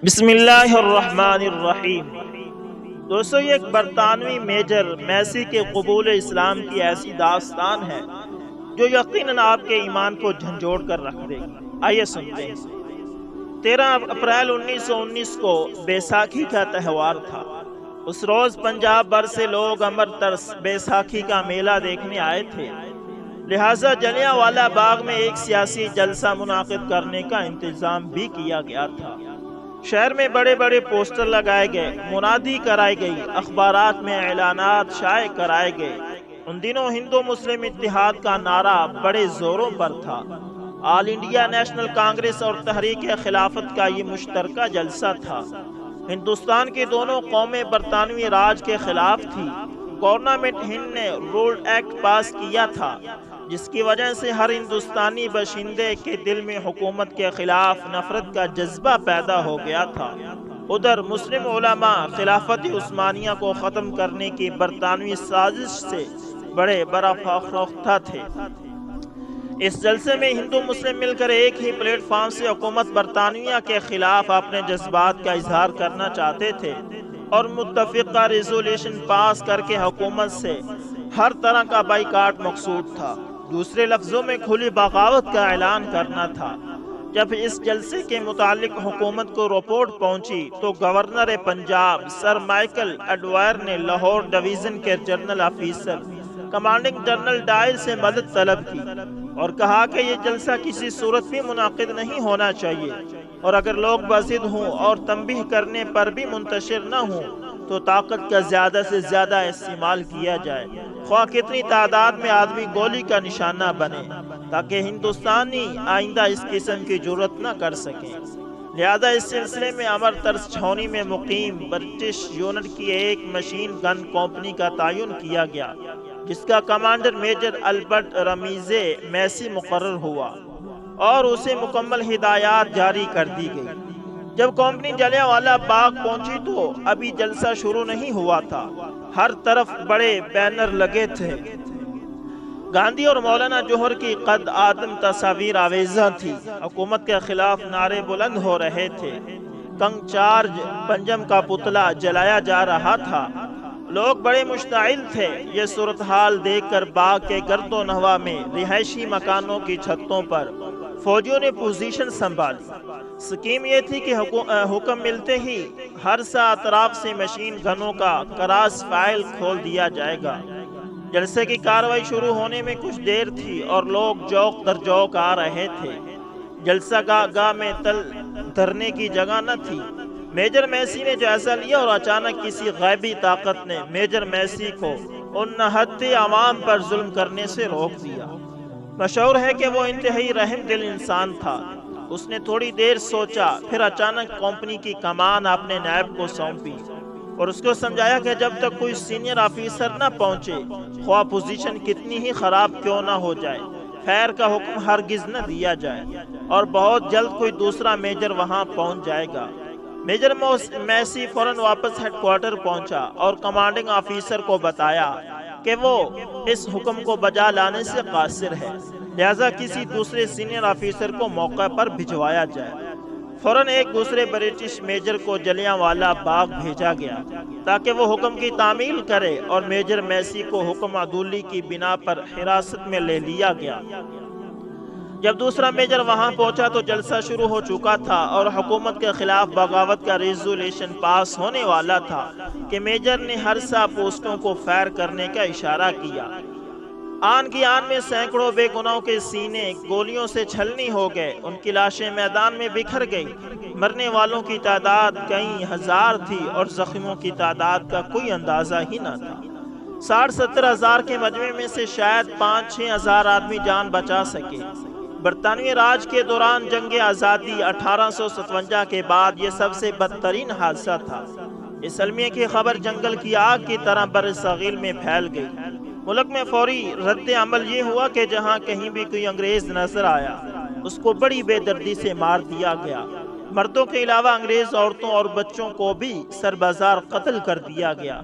بسم اللہ الرحمن الرحیم۔ دوستو، یہ ایک برطانوی میجر میسی کے قبول اسلام کی ایسی داستان ہے جو یقیناً آپ کے ایمان کو جھنجھوڑ کر رکھ دے گی۔ آئیے سنتے ہیں۔ 13 اپریل 1919 کو بیساکھی کا تہوار تھا۔ اس روز پنجاب بھر سے لوگ امرتسر بیساکھی کا میلہ دیکھنے آئے تھے، لہٰذا جلیانوالہ باغ میں ایک سیاسی جلسہ منعقد کرنے کا انتظام بھی کیا گیا تھا۔ شہر میں بڑے بڑے پوسٹر لگائے گئے، منادی کرائی گئی، اخبارات میں اعلانات شائع کرائے گئے۔ ان دنوں ہندو مسلم اتحاد کا نعرہ بڑے زوروں پر تھا۔ آل انڈیا نیشنل کانگریس اور تحریک خلافت کا یہ مشترکہ جلسہ تھا۔ ہندوستان کی دونوں قومیں برطانوی راج کے خلاف تھی۔ گورنمنٹ ہند نے رولڈ ایکٹ پاس کیا تھا، جس کی وجہ سے ہر ہندوستانی باشندے کے دل میں حکومت کے خلاف نفرت کا جذبہ پیدا ہو گیا تھا۔ ادھر مسلم علماء خلافت عثمانیہ کو ختم کرنے کی برطانوی سازش سے بڑے برافروختہ تھے۔ اس جلسے میں ہندو مسلم مل کر ایک ہی پلیٹ فارم سے حکومت برطانیہ کے خلاف اپنے جذبات کا اظہار کرنا چاہتے تھے اور متفقہ ریزولوشن پاس کر کے حکومت سے ہر طرح کا بائیکاٹ مقصود تھا۔ دوسرے لفظوں میں کھلی بغاوت کا اعلان کرنا تھا۔ جب اس جلسے کے متعلق حکومت کو رپورٹ پہنچی تو گورنر پنجاب سر مائیکل ایڈوائر نے لاہور ڈویژن کے general officer commanding general dial سے مدد طلب کی اور کہا کہ یہ جلسہ کسی صورت بھی منعقد نہیں ہونا چاہیے، اور اگر لوگ بضد ہوں اور تنبیہ کرنے پر بھی منتشر نہ ہوں تو طاقت کا زیادہ سے زیادہ استعمال کیا جائے، خواہ کتنی تعداد میں آدمی گولی کا نشانہ بنے، تاکہ ہندوستانی آئندہ اس قسم کی جرات نہ کر سکیں۔ لہذا اس سلسلے میں امرتسر چھاؤنی میں مقیم برٹش یونٹ کی ایک مشین گن کمپنی کا تعین کیا گیا، جس کا کمانڈر میجر البرٹ رمیزے میسی مقرر ہوا اور اسے مکمل ہدایات جاری کر دی گئی۔ جب کمپنی جلیانوالہ باغ پہنچی تو ابھی جلسہ شروع نہیں ہوا تھا۔ ہر طرف بڑے بینر لگے تھے۔ گاندھی اور مولانا جوہر کی قد آدم تصاویر آویزاں تھی۔ حکومت کے خلاف نعرے بلند ہو رہے تھے۔ کنگ چارج پنجم کا پتلا جلایا جا رہا تھا۔ لوگ بڑے مشتعل تھے۔ یہ صورتحال دیکھ کر باغ کے گرد و نواح میں رہائشی مکانوں کی چھتوں پر فوجیوں نے پوزیشن سنبھالی۔ سکیم یہ تھی کہ حکم ملتے ہی ہر سا اطراف سے مشین گنوں کا کراس فائل کھول دیا جائے گا۔ جلسے کی کاروائی شروع ہونے میں کچھ دیر تھی اور لوگ جوق در جوق آ رہے تھے۔ جلسہ گاہ میں تل دھرنے کی جگہ نہ تھی۔ میجر میسی نے جائزہ لیا اور اچانک کسی غیبی طاقت نے میجر میسی کو ان نہتے عوام پر ظلم کرنے سے روک دیا۔ مشہور ہے کہ وہ انتہائی رحم دل انسان تھا۔ اس نے تھوڑی دیر سوچا، پھر اچانک کمپنی کی کمان اپنے نائب کو سونپی اور اس کو سمجھایا کہ جب تک کوئی سینئر آفیسر نہ پہنچے، خواہ پوزیشن کتنی ہی خراب کیوں نہ ہو جائے، فائر کا حکم ہرگز نہ دیا جائے، اور بہت جلد کوئی دوسرا میجر وہاں پہنچ جائے گا۔ میجر میسی فوراً واپس ہیڈ کوارٹر پہنچا اور کمانڈنگ آفیسر کو بتایا کہ وہ اس حکم کو بجا لانے سے قاصر ہے، لہذا کسی دوسرے سینئر آفیسر کو موقع پر بھجوایا جائے۔ فوراً ایک دوسرے برٹش میجر کو جلیانوالہ باغ بھیجا گیا تاکہ وہ حکم کی تعمیل کرے، اور میجر میسی کو حکم عدولی کی بنا پر حراست میں لے لیا گیا۔ جب دوسرا میجر وہاں پہنچا تو جلسہ شروع ہو چکا تھا اور حکومت کے خلاف بغاوت کا ریزولوشن پاس ہونے والا تھا کہ میجر نے ہر سا پوسٹوں کو فائر کرنے کا اشارہ کیا۔ آن کی آن میں سینکڑوں بے گناہوں کے سینے گولیوں سے چھلنی ہو گئے۔ ان کی لاشیں میدان میں بکھر گئی۔ مرنے والوں کی تعداد کئی ہزار تھی اور زخمیوں کی تعداد کا کوئی اندازہ ہی نہ تھا۔ 60-70 ہزار کے مجمع میں سے شاید 5-6 ہزار آدمی جان بچا سکے۔ برطانوی راج کے دوران جنگ آزادی 1857 کے بعد یہ سب سے بدترین حادثہ تھا۔ اس المیہ کی خبر جنگل کی آگ کی طرح بر صغیر میں پھیل گئی۔ ملک میں فوری رد عمل یہ ہوا کہ جہاں کہیں بھی کوئی انگریز نظر آیا، اس کو بڑی بے دردی سے مار دیا گیا۔ مردوں کے علاوہ انگریز عورتوں اور بچوں کو بھی سربازار قتل کر دیا گیا۔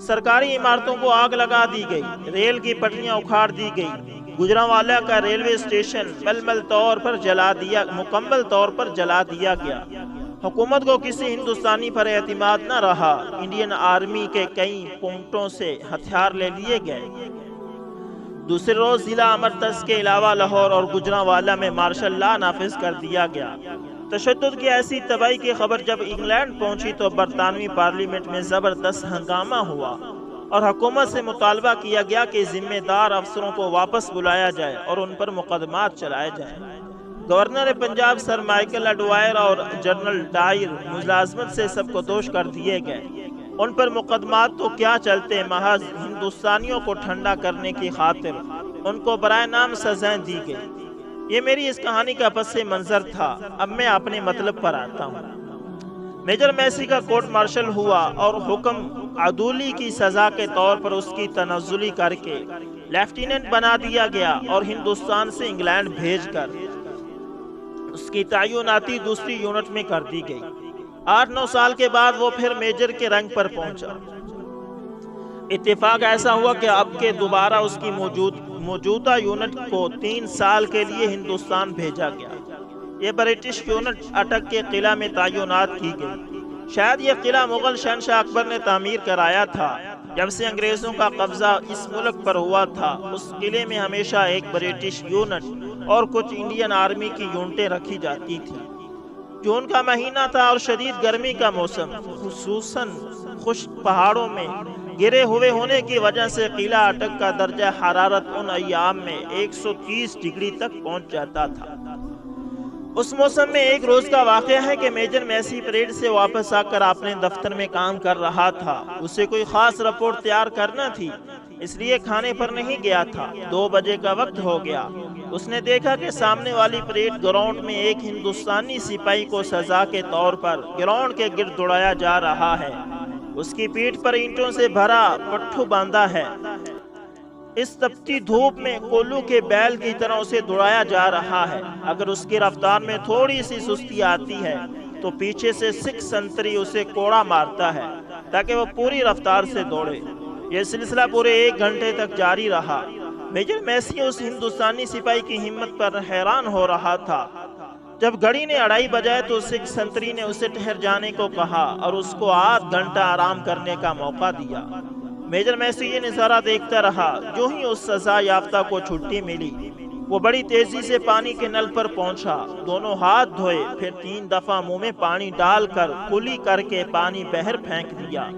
سرکاری عمارتوں کو آگ لگا دی گئی، ریل کی پٹریاں اکھاڑ دی گئی۔ گوجرانوالہ کا ریلوے اسٹیشن مکمل طور پر جلا دیا گیا۔ حکومت کو کسی ہندوستانی پر اعتماد نہ رہا۔ انڈین آرمی کے کئی پوائنٹوں سے ہتھیار لے لیے گئے۔ دوسرے روز ضلع امرتسر کے علاوہ لاہور اور گوجرانوالہ میں مارشل لا نافذ کر دیا گیا۔ تشدد کی ایسی تباہی کی خبر جب انگلینڈ پہنچی تو برطانوی پارلیمنٹ میں زبردست ہنگامہ ہوا اور حکومت سے مطالبہ کیا گیا کہ ذمہ دار افسروں کو واپس بلایا جائے اور ان پر مقدمات چلائے جائیں۔ گورنر پنجاب سر مائیکل اڈوائر اور جنرل ڈائر ملازمت سے سب کو دوش کر دیے گئے۔ ان پر مقدمات تو کیا چلتے، محض ہندوستانیوں کو ٹھنڈا کرنے کی خاطر ان کو برائے نام سزائیں دی گئی۔ یہ میری اس کہانی کا پس منظر تھا۔ اب میں اپنے مطلب پر آتا ہوں۔ میجر میسی کا کورٹ مارشل ہوا اور حکم عدولی کی سزا کے طور پر اس کی تنزلی کر کے لیفٹیننٹ بنا دیا گیا اور ہندوستان سے انگلینڈ بھیج کر اس کی تعیناتی دوسری یونٹ میں کر دی گئی۔ 8-9 سال کے بعد وہ پھر میجر کے رنگ پر پہنچا۔ اتفاق ایسا ہوا کہ اب کے دوبارہ اس کی موجودہ یونٹ کو 3 سال کے لیے ہندوستان بھیجا گیا۔ یہ برٹش یونٹ اٹک کے قلعہ میں تعینات کی گئی۔ شاید یہ قلعہ مغل شہنشاہ اکبر نے تعمیر کرایا تھا۔ جب سے انگریزوں کا قبضہ اس ملک پر ہوا تھا، اس قلعے میں ہمیشہ ایک برٹش یونٹ اور کچھ انڈین آرمی کی یونٹیں رکھی جاتی تھی۔ جون کا مہینہ تھا اور شدید گرمی کا موسم، خصوصاً خشک پہاڑوں میں گرے ہوئے ہونے کی وجہ سے قلعہ اٹک کا درجہ حرارت ان ایام میں 130 ڈگری تک پہنچ جاتا تھا۔ اس موسم میں ایک روز کا واقعہ ہے کہ میجر میسی پریڈ سے واپس آ کر اپنے دفتر میں کام کر رہا تھا۔ اسے کوئی خاص رپورٹ تیار کرنا تھی، اس لیے کھانے پر نہیں گیا تھا۔ 2 بجے کا وقت ہو گیا۔ اس نے دیکھا کہ سامنے والی پریڈ گراؤنڈ میں ایک ہندوستانی سپاہی کو سزا کے طور پر گراؤنڈ کے گرد دوڑایا جا رہا ہے۔ اس کی پیٹھ پر اینٹوں سے بھرا پٹھو باندھا ہے۔ اس تپتی دھوپ میں کولو کے بیل کی طرح اسے دوڑایا جا رہا ہے۔ اگر اس کی رفتار میں تھوڑی سی سستی آتی ہے تو پیچھے سے سکھ سنتری اسے کوڑا مارتا ہے تاکہ وہ پوری رفتار سے دوڑے۔ یہ سلسلہ پورے 1 گھنٹے تک جاری رہا۔ میجر میسی اس ہندوستانی سپاہی کی ہمت پر حیران ہو رہا تھا۔ جب گھڑی نے 2:30 بجائے تو سکھ سنتری نے اسے ٹھہر جانے کو کہا اور اس کو آدھ گھنٹہ آرام کرنے کا موقع دیا۔ میجر میسی یہ نظارہ دیکھتا رہا۔ جو ہی اس سزا یافتہ کو چھٹی ملی، وہ بڑی تیزی سے پانی کے نل پر پہنچا، دونوں ہاتھ دھوئے، پھر 3 دفعہ منہ میں پانی ڈال کر کلی کر کے پانی بہر پھینک دیا،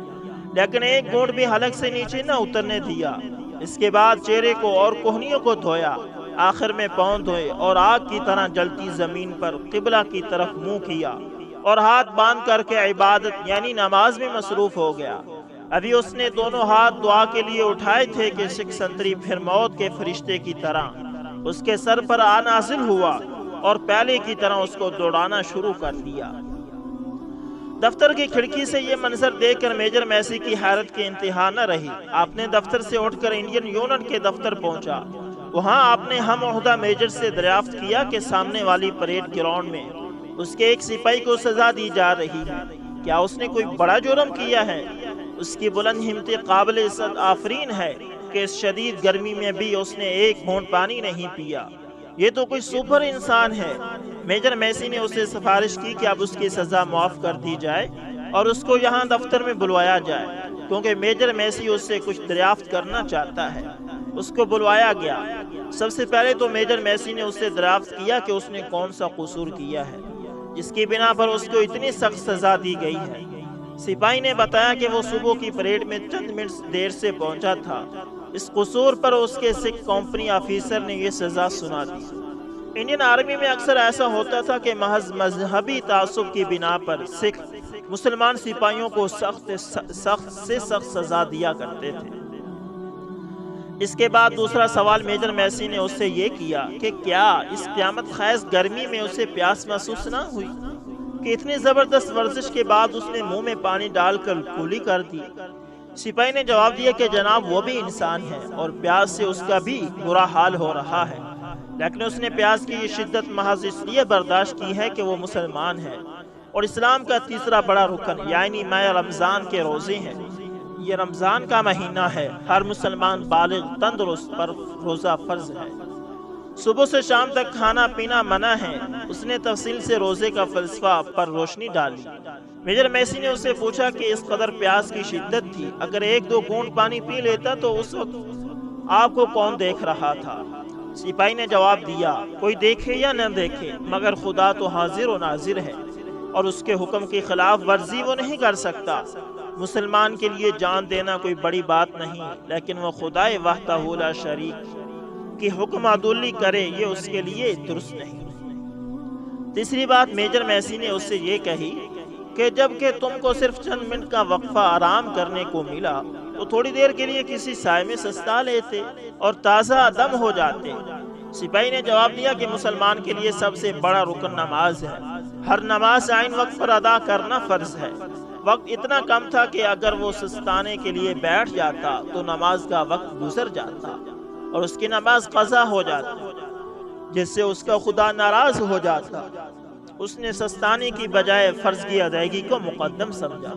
لیکن ایک گھونٹ بھی حلق سے نیچے نہ اترنے دیا۔ اس کے بعد چہرے کو اور کوہنیوں کو دھویا، آخر میں پاؤں دھوئے اور آگ کی طرح جلتی زمین پر قبلہ کی طرف منہ کیا اور ہاتھ باندھ کر کے عبادت یعنی نماز میں مصروف ہو گیا۔ ابھی اس نے دونوں ہاتھ دعا کے لیے اٹھائے تھے کہ سکھ سنتری پھر موت کے فرشتے کی طرح اس کے سر پر آ نازل ہوا اور پہلے کی طرح اس کو دوڑانا شروع کر دیا۔ دفتر کی کھڑکی سے یہ منظر دیکھ کر میجر میسی کی حیرت کی انتہا نہ رہی۔ آپ نے دفتر سے اٹھ کر انڈین یونٹ کے دفتر پہنچا۔ وہاں آپ نے ہم عہدہ میجر سے دریافت کیا کہ سامنے والی پریڈ گراؤنڈ میں اس کے ایک سپاہی کو سزا دی جا رہی ہے۔ کیا اس نے کوئی بڑا جرم کیا ہے؟ اس کی بلند ہمت قابل عزت آفرین ہے کہ اس شدید گرمی میں بھی اس نے ایک گھونٹ پانی نہیں پیا۔ یہ تو کوئی سپر انسان ہے۔ میجر میسی نے اسے سفارش کی کہ اب اس کی سزا معاف کر دی جائے اور اس کو یہاں دفتر میں بلوایا جائے، کیونکہ میجر میسی اس سے کچھ دریافت کرنا چاہتا ہے۔ اس کو بلوایا گیا۔ سب سے پہلے تو میجر میسی نے اس سے دریافت کیا کہ اس نے کون سا قصور کیا ہے جس کی بنا پر اس کو اتنی سخت سزا دی گئی ہے۔ سپاہی نے بتایا کہ وہ صبح کی پریڈ میں چند منٹ دیر سے پہنچا تھا۔ اس قصور پر اس کے سکھ کمپنی آفیسر نے یہ سزا سنا دی۔ انڈین آرمی میں اکثر ایسا ہوتا تھا کہ محض مذہبی تعصب کی بنا پر سکھ مسلمان سپاہیوں کو سخت سے سخت سزا دیا کرتے تھے۔ اس کے بعد دوسرا سوال میجر میسی نے اس سے یہ کیا کہ کیا اس قیامت خیز گرمی میں اسے پیاس محسوس نہ ہوئی کہ اتنی زبردست ورزش کے بعد اس نے منہ میں پانی ڈال کر کولی کر دی۔ سپاہی نے جواب دیا کہ جناب وہ بھی انسان ہے اور پیاس سے اس کا بھی برا حال ہو رہا ہے، لیکن اس نے پیاس کی یہ شدت محض اس لیے برداشت کی ہے کہ وہ مسلمان ہے اور اسلام کا تیسرا بڑا رکن یعنی ماہ رمضان کے روزے ہیں۔ یہ رمضان کا مہینہ ہے، ہر مسلمان بالغ تندرست پر روزہ فرض ہے۔ صبح سے شام تک کھانا پینا منع ہے۔ اس نے تفصیل سے روزے کا فلسفہ پر روشنی ڈالی۔ میجر میسی نے اس سے پوچھا کہ اس قدر پیاس کی شدت تھی، اگر ایک دو گھونٹ پانی پی لیتا تو اس وقت آپ کو کون دیکھ رہا تھا؟ سپاہی نے جواب دیا، کوئی دیکھے یا نہ دیکھے مگر خدا تو حاضر و ناظر ہے اور اس کے حکم کی خلاف ورزی وہ نہیں کر سکتا۔ مسلمان کے لیے جان دینا کوئی بڑی بات نہیں، لیکن وہ خدائے وحدہ لا شریک کی حکم عدولی کرے یہ اس کے لیے درست نہیں۔ تیسری بات میجر میسی نے اس سے یہ کہی کہ جب کہ تم کو صرف چند منٹ کا وقفہ آرام کرنے کو ملا تو تھوڑی دیر کے لیے کسی سائے میں سستا لیتے اور تازہ دم ہو جاتے۔ سپاہی نے جواب دیا کہ مسلمان کے لیے سب سے بڑا رکن نماز ہے، ہر نماز عین وقت پر ادا کرنا فرض ہے۔ وقت اتنا کم تھا کہ اگر وہ سستانے کے لیے بیٹھ جاتا تو نماز کا وقت گزر جاتا اور اس کی نماز قضا ہو جاتی، جس سے اس کا خدا ناراض ہو جاتا۔ اس نے سستانے کی بجائے فرض کی ادائیگی کو مقدم سمجھا۔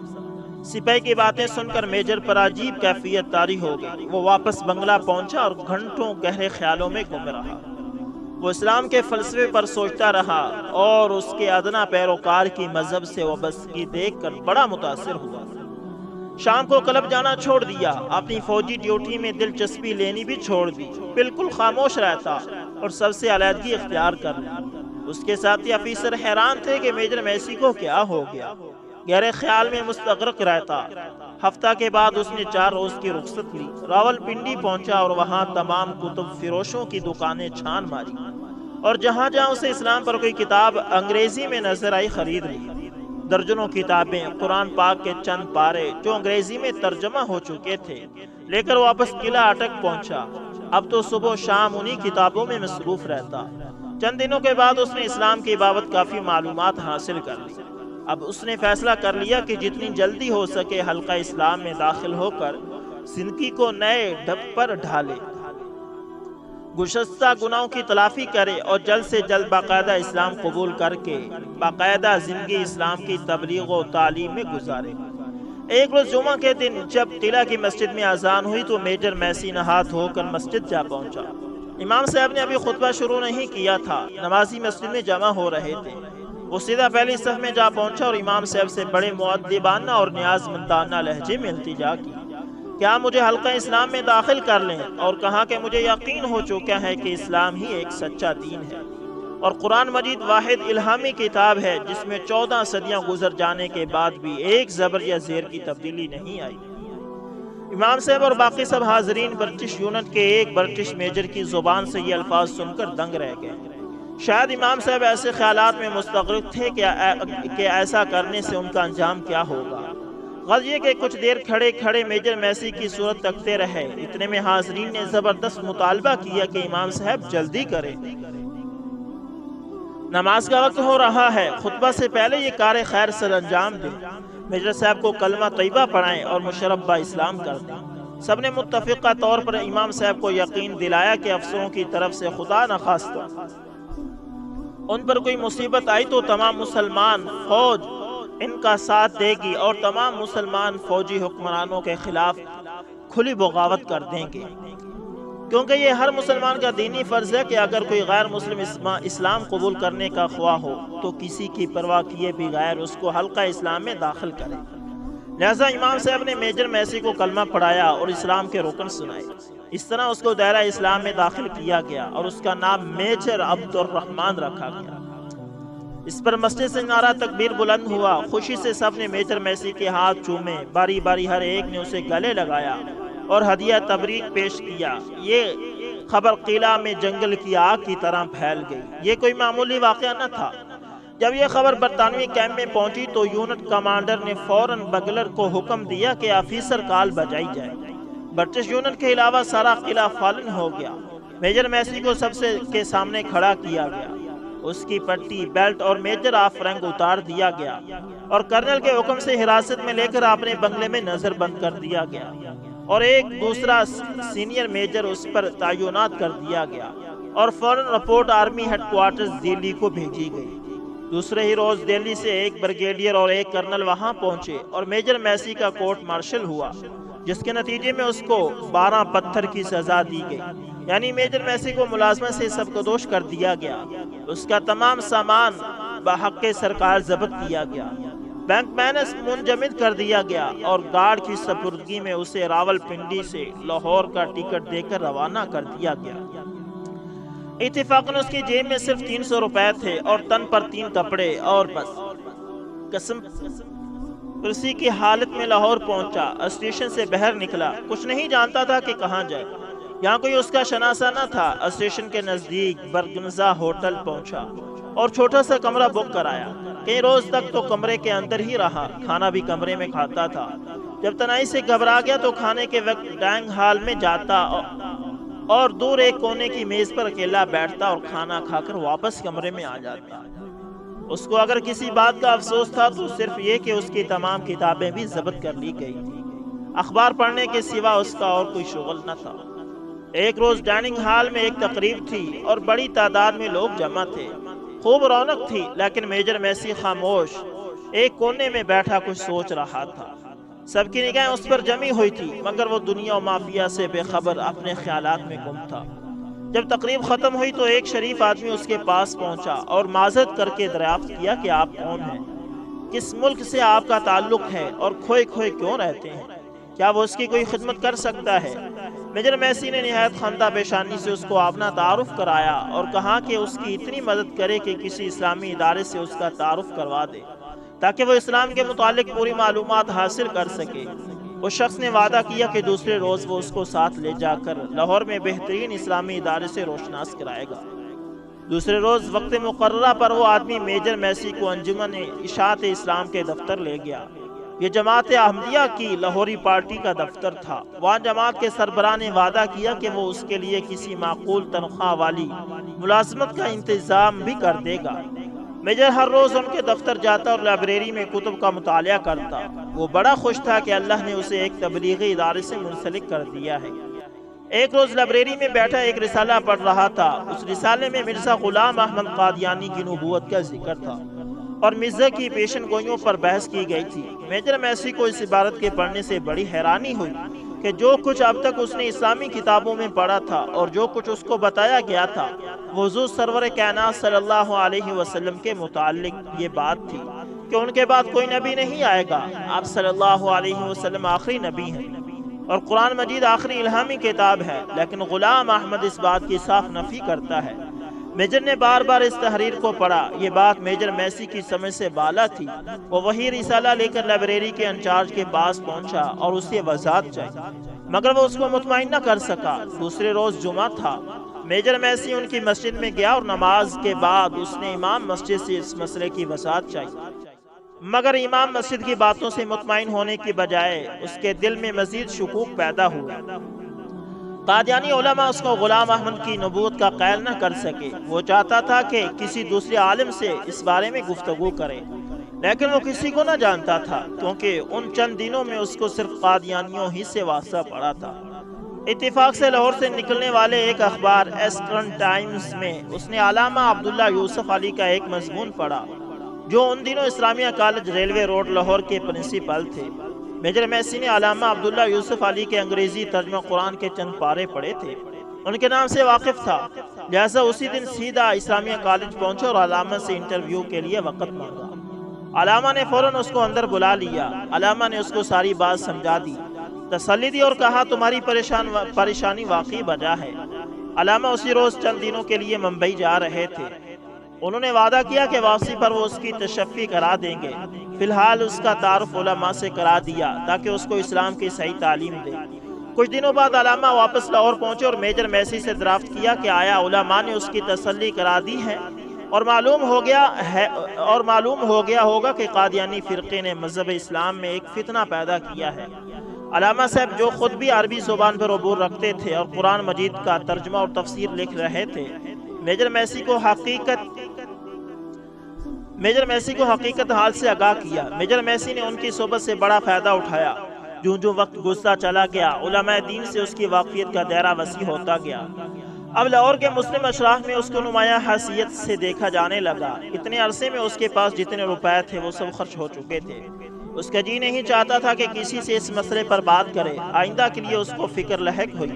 سپاہی کی باتیں سن کر میجر پر عجیب کیفیت طاری ہو گئی۔ وہ واپس بنگلہ پہنچا اور گھنٹوں گہرے خیالوں میں گم رہا۔ وہ اسلام کے فلسفے پر سوچتا رہا اور اس کے ادنا پیروکار کی مذہب سے وابستگی دیکھ کر بڑا متاثر ہوا۔ شام کو کلب جانا چھوڑ دیا، اپنی فوجی ڈیوٹی میں دلچسپی لینی بھی چھوڑ دی، بالکل خاموش رہتا اور سب سے علیحدگی اختیار کر لی۔ اس کے ساتھی افیسر حیران تھے کہ میجر میسی کو کیا ہو گیا، گہرے خیال میں مستغرق رہتا۔ ہفتہ کے بعد اس نے 4 روز کی رخصت لی، راول پنڈی پہنچا اور وہاں تمام کتب فروشوں کی دکانیں چھان ماری اور جہاں جہاں اسے اسلام پر کوئی کتاب انگریزی میں نظر آئی خرید لی۔ درجنوں کتابیں، قرآن پاک کے چند پارے جو انگریزی میں ترجمہ ہو چکے تھے لے کر واپس قلعہ اٹک پہنچا۔ اب تو صبح و شام انہی کتابوں میں مصروف رہتا۔ چند دنوں کے بعد اس نے اسلام کی بابت کافی معلومات حاصل کر لی۔ اب اس نے فیصلہ کر لیا کہ جتنی جلدی ہو سکے حلقہ اسلام میں داخل ہو کر زندگی کو نئے ڈھب پر ڈھالے، گزشتہ گناہوں کی تلافی کرے اور جلد سے جلد باقاعدہ اسلام قبول کر کے باقاعدہ زندگی اسلام کی تبلیغ و تعلیم میں گزارے۔ ایک روز جمعہ کے دن جب قلعہ کی مسجد میں اذان ہوئی تو میجر میسی نہا دھو کر مسجد جا پہنچا۔ امام صاحب نے ابھی خطبہ شروع نہیں کیا تھا، نمازی مسجد میں جمع ہو رہے تھے۔ وہ سیدھا پہلی صف میں جا پہنچا اور امام صاحب سے بڑے مؤدبانہ اور نیاز مندانہ لہجے میں التجا کی، کیا مجھے حلقہ اسلام میں داخل کر لیں، اور کہا کہ مجھے یقین ہو چکا ہے کہ اسلام ہی ایک سچا دین ہے اور قرآن مجید واحد الہامی کتاب ہے جس میں 14 صدیاں گزر جانے کے بعد بھی ایک زبر یا زیر کی تبدیلی نہیں آئی۔ امام صاحب اور باقی سب حاضرین برٹش یونٹ کے ایک برٹش میجر کی زبان سے یہ الفاظ سن کر دنگ رہ گئے۔ شاید امام صاحب ایسے خیالات میں مستغرق تھے کہ ایسا کرنے سے ان کا انجام کیا ہوگا۔ غرض یہ کہ کچھ دیر کھڑے کھڑے میجر میسی کی صورت تکتے رہے۔ اتنے میں حاضرین نے زبردست مطالبہ کیا کہ امام صاحب جلدی کرے، نماز کا وقت ہو رہا ہے، خطبہ سے پہلے یہ کار خیر سر انجام دیں، میجر صاحب کو کلمہ طیبہ پڑھائیں اور مشربہ اسلام کر دیں۔ سب نے متفقہ طور پر امام صاحب کو یقین دلایا کہ افسروں کی طرف سے خدا نخواستہ ان پر کوئی مصیبت آئی تو تمام مسلمان فوج ان کا ساتھ دے گی اور تمام مسلمان فوجی حکمرانوں کے خلاف کھلی بغاوت کر دیں گے، کیونکہ یہ ہر مسلمان کا دینی فرض ہے کہ اگر کوئی غیر مسلم اسلام قبول کرنے کا خواہ ہو تو کسی کی پرواہ کیے بغیر اس کو حلقہ اسلام میں داخل کرے۔ لہذا امام صاحب نے میجر میسی کو کلمہ پڑھایا اور اسلام کے رکن سنائے۔ اس طرح اس کو دائرہ اسلام میں داخل کیا گیا اور اس کا نام میجر عبد الرحمن رکھا گیا۔ اس پر مسجد سے نعرہ تکبیر بلند ہوا، خوشی سے سب نے میجر میسی کے ہاتھ چومے، باری باری ہر ایک نے اسے گلے لگایا اور ہدیہ تبریک پیش کیا۔ یہ خبر قلعہ میں جنگل کی آگ کی طرح پھیل گئی۔ یہ کوئی معمولی واقعہ نہ تھا۔ جب یہ خبر برطانوی کیمپ میں پہنچی تو یونٹ کمانڈر نے فوراً بگلر کو حکم دیا کہ آفیسر کال بجائی جائے۔ برٹش یونٹ کے علاوہ سارا قلعہ فالن ہو گیا۔ میجر میسی کو سب کے سامنے کھڑا کیا گیا، اس کی پٹی، بیلٹ اور میجر آف رینک اتار دیا گیا اور کرنل کے حکم سے حراست میں لے کر اپنے بنگلے میں نظر بند کر دیا گیا اور ایک دوسرا سینئر میجر اس پر تعینات کر دیا گیا اور فوراً رپورٹ آرمی ہیڈ کوارٹرز دلی کو بھیجی گئی۔ دوسرے ہی روز دلی سے ایک بریگیڈیئر اور ایک کرنل وہاں پہنچے اور میجر میسی کا کورٹ مارشل ہوا، جس کے نتیجے میں اس کو 12 پتھر کی سزا دی گئی۔ یعنی میجر میسی کو ملازمت سے سبکدوش کر دیا گیا، اس کا تمام سامان بحق سرکار ضبط کیا گیا، بینک بیلنس منجمد کر دیا گیا اور گارڈ کی سپردگی میں اسے راول پنڈی سے لاہور کا ٹکٹ دے کر روانہ کر دیا گیا۔ اتفاقاً اس کی جیب میں صرف 300 روپے تھے اور تن پر 3 کپڑے اور بس۔ قسم پرسی کی حالت میں لاہور پہنچا، اسٹیشن سے باہر نکلا، کچھ نہیں جانتا تھا کہ کہاں جائے، یہاں کوئی اس کا شناسہ نہ تھا۔ اسٹیشن کے نزدیک برگنزا ہوٹل پہنچا اور چھوٹا سا کمرہ بک کرایا۔ کئی روز تک تو کمرے کے اندر ہی رہا، کھانا بھی کمرے میں کھاتا تھا۔ جب تنہائی سے گھبرا گیا تو کھانے کے وقت ڈائننگ ہال میں جاتا اور دور ایک کونے کی میز پر اکیلا بیٹھتا اور کھانا کھا کر واپس کمرے میں آ جاتا۔ اس کو اگر کسی بات کا افسوس تھا تو صرف یہ کہ اس کی تمام کتابیں بھی ضبط کر لی گئی تھی، اخبار پڑھنے کے سوا اس کا اور کوئی شغل نہ تھا۔ ایک روز ڈائننگ ہال میں ایک تقریب تھی اور بڑی تعداد میں لوگ جمع تھے، خوب رونق تھی، لیکن میجر میسی خاموش ایک کونے میں بیٹھا کچھ سوچ رہا تھا۔ سب کی نگاہیں اس پر جمی ہوئی تھی، مگر وہ دنیا و مافیا سے بے خبر اپنے خیالات میں گم تھا۔ جب تقریب ختم ہوئی تو ایک شریف آدمی اس کے پاس پہنچا اور معذرت کر کے دریافت کیا کہ آپ کون ہیں، کس ملک سے آپ کا تعلق ہے اور کھوئے کھوئے کیوں رہتے ہیں، کیا وہ اس کی کوئی خدمت کر سکتا ہے؟ میجر میسی نے نہایت خندہ پیشانی سے اس کو اپنا تعارف کرایا اور کہا کہ اس کی اتنی مدد کرے کہ کسی اسلامی ادارے سے اس کا تعارف کروا دے تاکہ وہ اسلام کے متعلق پوری معلومات حاصل کر سکے۔ اس شخص نے وعدہ کیا کہ دوسرے روز وہ اس کو ساتھ لے جا کر لاہور میں بہترین اسلامی ادارے سے روشناس کرائے گا۔ دوسرے روز وقت مقررہ پر وہ آدمی میجر میسی کو انجمن اشاعت اسلام کے دفتر لے گیا۔ یہ جماعت احمدیہ کی لاہوری پارٹی کا دفتر تھا۔ وہاں جماعت کے سربراہ نے وعدہ کیا کہ وہ اس کے لیے کسی معقول تنخواہ والی ملازمت کا انتظام بھی کر دے گا۔ میجر ہر روز ان کے دفتر جاتا اور لائبریری میں کتب کا مطالعہ کرتا۔ وہ بڑا خوش تھا کہ اللہ نے اسے ایک تبلیغی ادارے سے منسلک کر دیا ہے۔ ایک روز لائبریری میں بیٹھا ایک رسالہ پڑھ رہا تھا۔ اس رسالے میں مرزا غلام احمد قادیانی کی نبوت کا ذکر تھا اور مرزا کی پیشن گوئیوں پر بحث کی گئی تھی۔ میجر میسی کو اس عبارت کے پڑھنے سے بڑی حیرانی ہوئی کہ جو کچھ اب تک اس نے اسلامی کتابوں میں پڑھا تھا اور جو کچھ اس کو بتایا گیا تھا وہ حضور سرور کائنات صلی اللہ علیہ وسلم کے متعلق یہ بات تھی کہ ان کے بعد کوئی نبی نہیں آئے گا۔ آپ صلی اللہ علیہ وسلم آخری نبی ہیں اور قرآن مجید آخری الہامی کتاب ہے، لیکن غلام احمد اس بات کی صاف نفی کرتا ہے۔ میجر نے بار بار اس تحریر کو پڑھا۔ یہ بات میجر میسی کی سمجھ سے بالا تھی۔ وہ وہی رسالہ لے کر لائبریری کے انچارج کے پاس پہنچا اور اسے وضاحت چاہی، مگر وہ اس کو مطمئن نہ کر سکا۔ دوسرے روز جمعہ تھا۔ میجر میسی ان کی مسجد میں گیا اور نماز کے بعد اس نے امام مسجد سے اس مسئلے کی وضاحت چاہی، مگر امام مسجد کی باتوں سے مطمئن ہونے کی بجائے اس کے دل میں مزید شکوک پیدا ہوا۔ قادیانی علماء اس کو غلام احمد کی نبوت کا قائل نہ کر سکے۔ وہ چاہتا تھا کہ کسی دوسرے عالم سے اس بارے میں گفتگو کرے، لیکن وہ کسی کو نہ جانتا تھا کیونکہ ان چند دنوں میں اس کو صرف قادیانیوں ہی سے واسطہ پڑا تھا۔ اتفاق سے لاہور سے نکلنے والے ایک اخبار ایسٹرن ٹائمز میں اس نے علامہ عبداللہ یوسف علی کا ایک مضمون پڑھا جو ان دنوں اسلامیہ کالج ریلوے روڈ لاہور کے پرنسپل تھے۔ میجر میسی نے علامہ عبداللہ یوسف علی کے انگریزی ترجمہ قرآن کے چند پارے پڑھے تھے، ان کے نام سے واقف تھا، لہذا اسی دن سیدھا اسلامیہ کالج پہنچا اور علامہ سے انٹرویو کے لیے وقت مانگا۔ علامہ نے فوراً اس کو اندر بلا لیا۔ علامہ نے اس کو ساری بات سمجھا دی، تسلی دی اور کہا تمہاری پریشانی واقعی وجہ ہے۔ علامہ اسی روز چند دنوں کے لیے ممبئی جا رہے تھے۔ انہوں نے وعدہ کیا کہ واپسی پر وہ اس کی تشفی کرا دیں گے۔ فی الحال اس کا تعارف علماء سے کرا دیا تاکہ اس کو اسلام کی صحیح تعلیم دے۔ کچھ دنوں بعد علامہ واپس لاہور پہنچے اور میجر میسی سے دریافت کیا کہ آیا علماء نے اس کی تسلی کرا دی ہے اور معلوم ہو گیا ہوگا کہ قادیانی فرقے نے مذہب اسلام میں ایک فتنہ پیدا کیا ہے۔ علامہ صاحب جو خود بھی عربی زبان پر عبور رکھتے تھے اور قرآن مجید کا ترجمہ اور تفسیر لکھ رہے تھے، میجر میسی کو حقیقت حال سے آگاہ کیا۔ میجر میسی نے ان کی صحبت سے بڑا فائدہ اٹھایا۔ جو وقت گزرتا چلا گیا علماء دین سے اس کی واقفیت کا دائرہ وسیع ہوتا گیا۔ اب لاہور کے مسلم اشراف میں اس کو نمایاں حیثیت سے دیکھا جانے لگا۔ اتنے عرصے میں اس کے پاس جتنے روپے تھے وہ سب خرچ ہو چکے تھے۔ اس کا جی نہیں چاہتا تھا کہ کسی سے اس مسئلے پر بات کرے۔ آئندہ کے لیے اس کو فکر لاحق ہوئی۔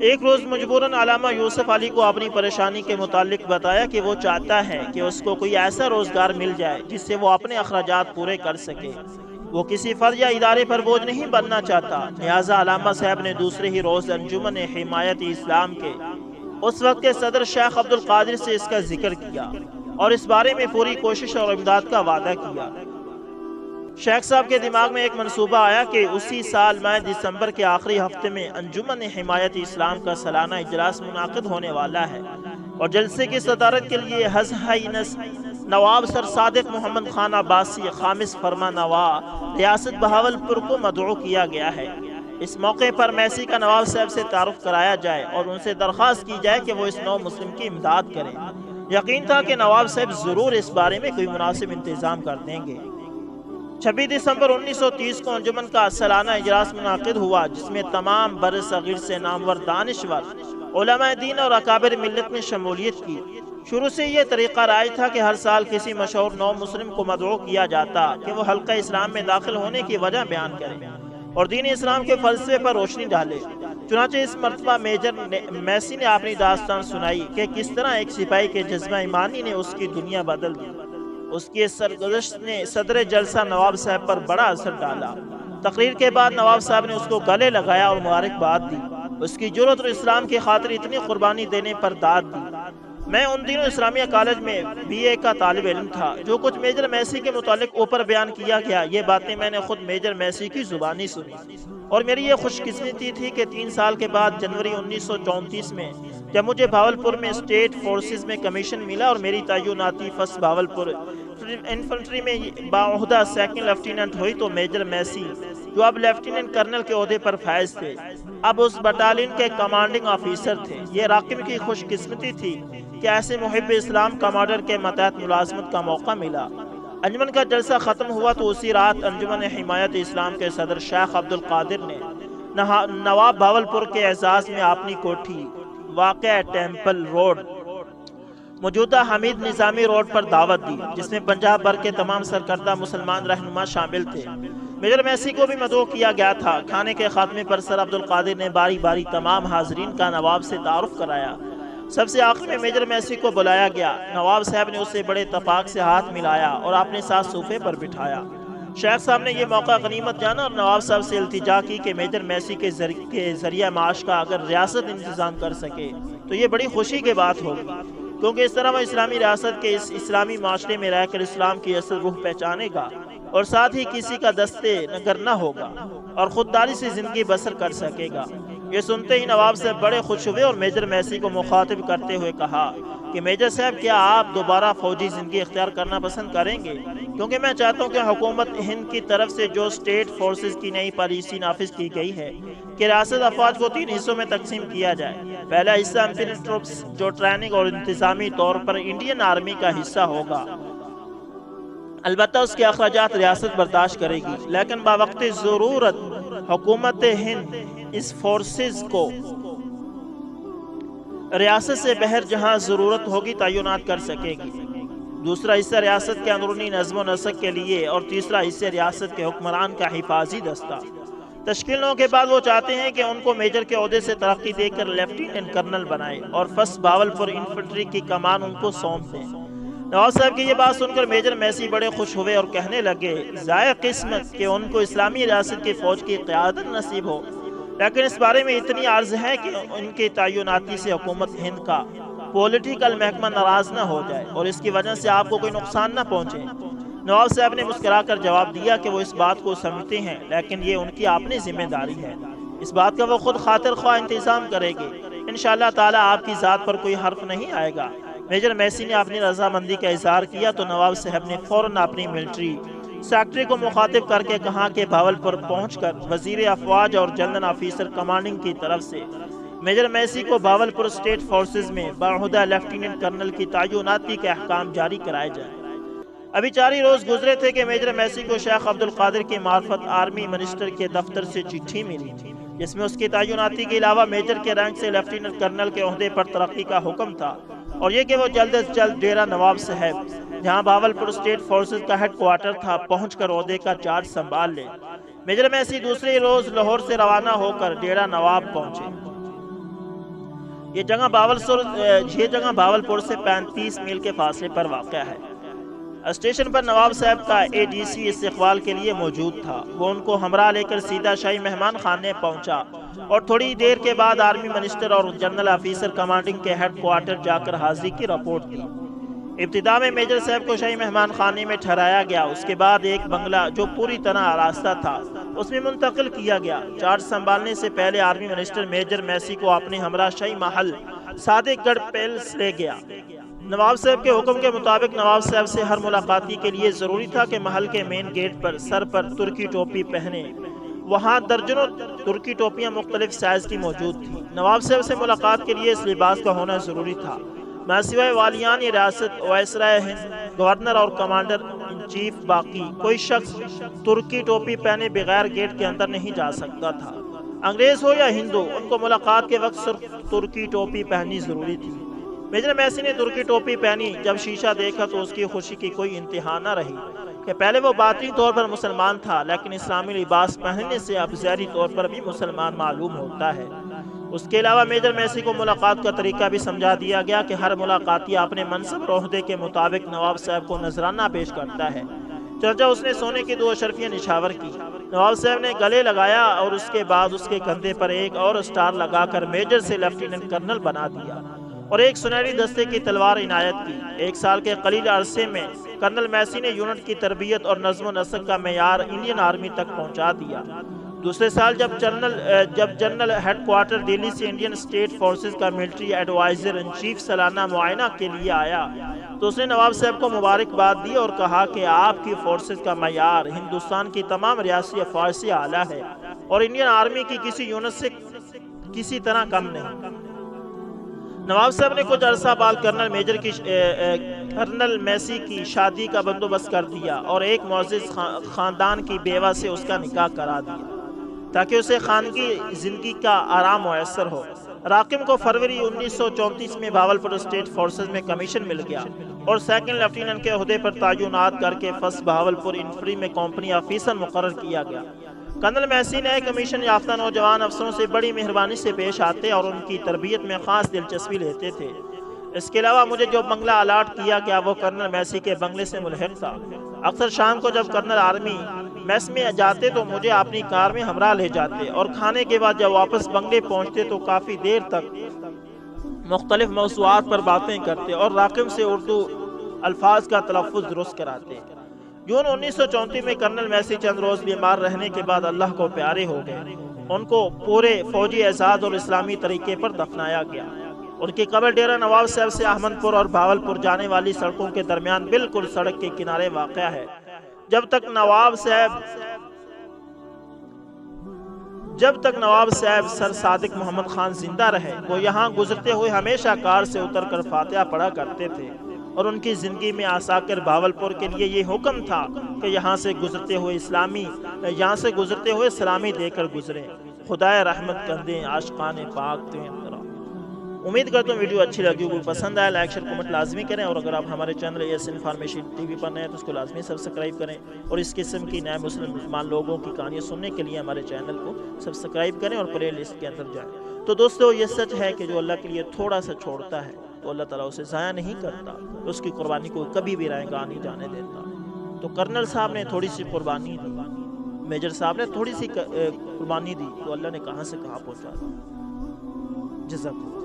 ایک روز مجبوراً علامہ یوسف علی کو اپنی پریشانی کے متعلق بتایا کہ وہ چاہتا ہے کہ اس کو کوئی ایسا روزگار مل جائے جس سے وہ اپنے اخراجات پورے کر سکے۔ وہ کسی فرد یا ادارے پر بوجھ نہیں بننا چاہتا، لہٰذا علامہ صاحب نے دوسرے ہی روز انجمن حمایت اسلام کے اس وقت کے صدر شیخ عبد القادر سے اس کا ذکر کیا اور اس بارے میں پوری کوشش اور امداد کا وعدہ کیا۔ شیخ صاحب کے دماغ میں ایک منصوبہ آیا کہ اسی سال ماہ دسمبر کے آخری ہفتے میں انجمن حمایت اسلام کا سالانہ اجلاس منعقد ہونے والا ہے اور جلسے کی صدارت کے لیے ہز ہائنس نواب سر صادق محمد خان عباسی خامس فرما نوا ریاست بہاولپور کو مدعو کیا گیا ہے۔ اس موقع پر میسی کا نواب صاحب سے تعارف کرایا جائے اور ان سے درخواست کی جائے کہ وہ اس نو مسلم کی امداد کریں۔ یقین تھا کہ نواب صاحب ضرور اس بارے میں کوئی مناسب انتظام کر دیں گے۔ 26 دسمبر 1930 کو انجمن کا سالانہ اجلاس منعقد ہوا، جس میں تمام بر صغیر سے نامور دانشور، علماء دین اور اکابر ملت نے شمولیت کی۔ شروع سے یہ طریقہ رائج تھا کہ ہر سال کسی مشہور نو مسلم کو مدعو کیا جاتا کہ وہ حلقہ اسلام میں داخل ہونے کی وجہ بیان کرے اور دین اسلام کے فلسفے پر روشنی ڈالے۔ چنانچہ اس مرتبہ میجر میسی نے اپنی داستان سنائی کہ کس طرح ایک سپاہی کے جذبہ ایمانی نے اس کی دنیا بدل دی۔ اس کی سرگزشت نے صدر جلسہ نواب صاحب پر بڑا اثر ڈالا۔ تقریر کے بعد نواب صاحب نے اس کو گلے لگایا اور مبارکباد دی۔ اس کی جرأت اور اسلام کی خاطر اتنی قربانی دینے پر داد دی۔ میں ان دنوں اسلامیہ کالج میں بی اے کا طالب علم تھا۔ جو کچھ میجر میسی کے متعلق اوپر بیان کیا گیا، یہ باتیں میں نے خود میجر میسی کی زبانی سنی اور میری یہ خوش قسمتی تھی کہ 3 سال کے بعد جنوری 1934 میں جب مجھے بھاولپور میں اسٹیٹ فورسز میں کمیشن ملا اور میری تعیناتی فسٹ بھاولپور انفنٹری میں باعہدہ سیکنڈ لیفٹیننٹ ہوئی، تو میجر میسی جو اب لیفٹیننٹ کرنل کے عہدے پر فائز تھے، اب اس بٹالین کے کمانڈنگ آفیسر تھے۔ یہ راقم کی خوش قسمتی تھی کہ ایسے محب اسلام کمانڈر کے ماتحت ملازمت کا موقع ملا۔ انجمن کا جلسہ ختم ہوا تو اسی رات انجمن حمایت اسلام کے صدر شیخ عبد القادر نے نواب بھاولپور کے اعزاز میں اپنی کوٹھی واقع ٹیمپل روڈ موجودہ حمید نظامی روڈ پر دعوت دی، جس میں پنجاب بھر کے تمام سرکردہ مسلمان رہنما شامل تھے۔ میجر میسی کو بھی مدعو کیا گیا تھا۔ کھانے کے خاتمے پر سر عبد القادر نے باری باری تمام حاضرین کا نواب سے تعارف کرایا۔ سب سے آخر میں میجر میسی کو بلایا گیا۔ نواب صاحب نے اسے بڑے اتفاق سے ہاتھ ملایا اور اپنے ساتھ صوفے پر بٹھایا۔ شیخ صاحب نے یہ موقع غنیمت جانا اور نواب صاحب سے التجا کی کہ میجر میسی کے ذریعہ معاش کا اگر ریاست انتظام کر سکے تو یہ بڑی خوشی کی بات ہوگی، کیونکہ اس طرح وہ اسلامی ریاست کے اس اسلامی معاشرے میں رہ کر اسلام کی اصل روح پہچانے گا اور ساتھ ہی کسی کا دستے نگر نہ ہوگا اور خودداری سے زندگی بسر کر سکے گا۔ یہ سنتے ہی نواب صاحب بڑے خوش ہوئے اور میجر میسی کو مخاطب کرتے ہوئے کہا کہ میجر صاحب، کیا آپ دوبارہ فوجی زندگی اختیار کرنا پسند کریں گے؟ کیونکہ میں چاہتا ہوں کہ حکومت ہند کی طرف سے جو اسٹیٹ فورسز کی نئی پالیسی نافذ کی گئی ہے کہ ریاست افواج کو 3 حصوں میں تقسیم کیا جائے۔ پہلا حصہ امپیریل ٹروپس جو ٹریننگ اور انتظامی طور پر انڈین آرمی کا حصہ ہوگا، البتہ اس کے اخراجات ریاست برداشت کرے گی، لیکن باوقت ضرورت حکومت ہند اس فورسز کو ریاست سے بہر جہاں ضرورت ہوگی تعینات کر سکے گی۔ دوسرا حصہ ریاست کے اندرونی نظم و نسق کے لیے اور تیسرا حصہ ریاست کے حکمران کا حفاظی دستہ۔ تشکیل ہونے کے بعد وہ چاہتے ہیں کہ ان کو میجر کے عہدے سے ترقی دے کر لیفٹیننٹ کرنل بنائے اور فسٹ بھاولپور انفنٹری کی کمان ان کو سونپ دیں۔ نواب صاحب کی یہ بات سن کر میجر میسی بڑے خوش ہوئے اور کہنے لگے، ضائع قسمت کہ ان کو اسلامی ریاست کی فوج کی قیادت نصیب ہو، لیکن اس بارے میں اتنی عرض ہے کہ ان کی تعیناتی سے حکومت ہند کا پولیٹیکل محکمہ ناراض نہ ہو جائے اور اس کی وجہ سے آپ کو کوئی نقصان نہ پہنچے۔ نواب صاحب نے مسکرا کر جواب دیا کہ وہ اس بات کو سمجھتے ہیں، لیکن یہ ان کی اپنی ذمہ داری ہے، اس بات کا وہ خود خاطر خواہ انتظام کرے گی۔ انشاءاللہ تعالی آپ کی ذات پر کوئی حرف نہیں آئے گا۔ میجر میسی نے اپنی رضامندی کا اظہار کیا تو نواب صاحب نے فوراً اپنی ملٹری سیکٹری کو مخاطب کر کے کہا کہ بھاولپور پہنچ کر وزیر افواج اور جنرل آفیسر کمانڈنگ کی طرف سے میجر میسی کو بھاولپور اسٹیٹ فورسز میں باعہدہ لیفٹیننٹ کرنل کی تعیناتی کے احکام جاری کرائے جائیں۔ ابھی 4 ہی روز گزرے تھے کہ میجر میسی کو شیخ عبد القادر کی معرفت آرمی منسٹر کے دفتر سے چٹھی ملی، جس میں اس کی تعیناتی کے علاوہ میجر کے رینک سے لیفٹیننٹ کرنل کے عہدے پر ترقی کا حکم تھا، اور یہ کہ وہ جلد از جلد ڈیرہ نواب صاحب، جہاں بھاولپور اسٹیٹ فورسز کا ہیڈ کوارٹر تھا، پہنچ کر عہدے کا چارج سنبھال لے۔ میجر میسی دوسرے روز لاہور سے روانہ ہو کر ڈیرہ نواب پہنچے۔ یہ جگہ باولپور سے 35 میل کے فاصلے پر واقع ہے۔ اسٹیشن پر نواب صاحب کا ADC استقبال کے لیے موجود تھا۔ وہ ان کو ہمراہ لے کر سیدھا شاہی مہمان خانے پہنچا اور تھوڑی دیر کے بعد آرمی منسٹر اور جنرل آفیسر کمانڈنگ کے ہیڈ کوارٹر جا کر حاضری کی رپورٹ دی۔ ابتدا میں میجر صاحب کو شاہی مہمان خانے میں ٹھہرایا گیا، اس کے بعد ایک بنگلہ جو پوری طرح آراستہ تھا اس میں منتقل کیا گیا۔ چارج سنبھالنے سے پہلے آرمی منسٹر میجر میسی کو اپنے ہمراہ شاہی محل صادق گڑھ پیلس لے گیا۔ نواب صاحب کے حکم کے مطابق نواب صاحب سے ہر ملاقاتی کے لیے ضروری تھا کہ محل کے مین گیٹ پر سر پر ترکی ٹوپی پہنے۔ وہاں درجنوں ترکی ٹوپیاں مختلف سائز کی موجود تھیں۔ نواب صاحب سے ملاقات کے لیے اس لباس کا ہونا ضروری تھا۔ سوائے والیان ریاست، وائسرائے ہند، گورنر اور کمانڈر ان چیف باقی کوئی شخص ترکی ٹوپی پہنے بغیر گیٹ کے اندر نہیں جا سکتا تھا۔ انگریز ہو یا ہندو، ان کو ملاقات کے وقت صرف ترکی ٹوپی پہننی ضروری تھی۔ میجر میسی نے ترکی ٹوپی پہنی۔ جب شیشہ دیکھا تو اس کی خوشی کی کوئی انتہا نہ رہی کہ پہلے وہ باطنی طور پر مسلمان تھا، لیکن اسلامی لباس پہننے سے اب ظاہری طور پر بھی مسلمان معلوم ہوتا ہے۔ اس کے علاوہ میجر میسی کو ملاقات کا طریقہ بھی سمجھا دیا گیا کہ ہر ملاقاتی اپنے منصب اور عہدے کے مطابق نواب صاحب کو نذرانہ پیش کرتا ہے۔ چنانچہ اس نے سونے کی 2 اشرفیاں نچھاور کی۔ نواب صاحب نے گلے لگایا اور اس کے بعد اس کے کندھے پر ایک اور سٹار لگا کر میجر سے لیفٹیننٹ کرنل بنا دیا اور ایک سنہری دستے کی تلوار عنایت کی۔ 1 سال کے قلیل عرصے میں کرنل میسی نے یونٹ کی تربیت اور نظم و نسق کا معیار انڈین آرمی تک پہنچا دیا۔ دوسرے سال جب جنرل ہیڈ کوارٹر دلی سے انڈین اسٹیٹ فورسز کا ملٹری ایڈوائزر ان چیف سالانہ معائنہ کے لیے آیا تو اس نے نواب صاحب کو مبارکباد دی اور کہا کہ آپ کی فورسز کا معیار ہندوستان کی تمام ریاستی افواج سے اعلیٰ ہے اور انڈین آرمی کی کسی یونٹ سے کسی طرح کم نہیں۔ نواب صاحب نے کچھ عرصہ بعد کرنل میسی کی شادی کا بندوبست کر دیا اور ایک معزز خاندان کی بیوہ سے اس کا نکاح کرا دیا تاکہ اسے خانگی زندگی کا آرام میسر ہو۔ راقم کو فروری 1934 میں بھاولپور اسٹیٹ فورسز میں کمیشن مل گیا اور سیکنڈ لیفٹیننٹ کے عہدے پر تعینات کر کے فرسٹ بھاولپور انفنٹری میں کمپنی آفیسر مقرر کیا گیا۔ کرنل میسی نئے کمیشن یافتہ نوجوان افسروں سے بڑی مہربانی سے پیش آتے اور ان کی تربیت میں خاص دلچسپی لیتے تھے۔ اس کے علاوہ مجھے جو بنگلہ الاٹ کیا گیا وہ کرنل میسی کے بنگلے سے ملحق تھا۔ اکثر شام کو جب کرنل آرمی میس میں جاتے تو مجھے اپنی کار میں ہمراہ لے جاتے اور کھانے کے بعد جب واپس بنگلے پہنچتے تو کافی دیر تک مختلف موضوعات پر باتیں کرتے اور راقم سے اردو الفاظ کا تلفظ درست کراتے۔ جون 1934 میں کرنل میسی چند روز بیمار رہنے کے بعد اللہ کو پیارے ہو گئے۔ ان کو پورے فوجی اعزاز اور اسلامی طریقے پر دفنایا گیا۔ ان کی قبر ڈیرہ نواب صاحب سے احمد پور اور بھاولپور جانے والی سڑکوں کے درمیان بالکل سڑک کے کنارے واقع ہے۔ جب تک نواب صاحب سر صادق محمد خان زندہ رہے وہ یہاں گزرتے ہوئے ہمیشہ کار سے اتر کر فاتحہ پڑھا کرتے تھے اور ان کی زندگی میں عساکر بھاولپور کے لیے یہ حکم تھا کہ یہاں سے گزرتے ہوئے سلامی دے کر گزریں۔ خدائے رحمت کندیں عاشقان پاک تمہیں طرح۔ امید کرتا ہوں ویڈیو اچھی لگی ہوگی، پسند آیا لائک شیئر کمنٹ لازمی کریں اور اگر آپ ہمارے چینل ایس انفارمیشن ٹی وی پر نئے تو اس کو لازمی سبسکرائب کریں اور اس قسم کی نئے مسلمان لوگوں کی کہانیاں سننے کے لیے ہمارے چینل کو سبسکرائب کریں اور پلے لسٹ کے اندر جائیں۔ تو دوستو یہ سچ ہے کہ جو اللہ کے لیے تھوڑا سا چھوڑتا ہے تو اللہ تعالیٰ اسے ضائع نہیں کرتا، اس کی قربانی کو کبھی بھی رائے گاہ نہیں جانے دیتا۔ تو کرنل صاحب نے تھوڑی سی قربانی دی، میجر صاحب نے تھوڑی سی قربانی دی تو اللہ نے کہاں سے کہاں پہنچا دی۔ جزاک اللہ۔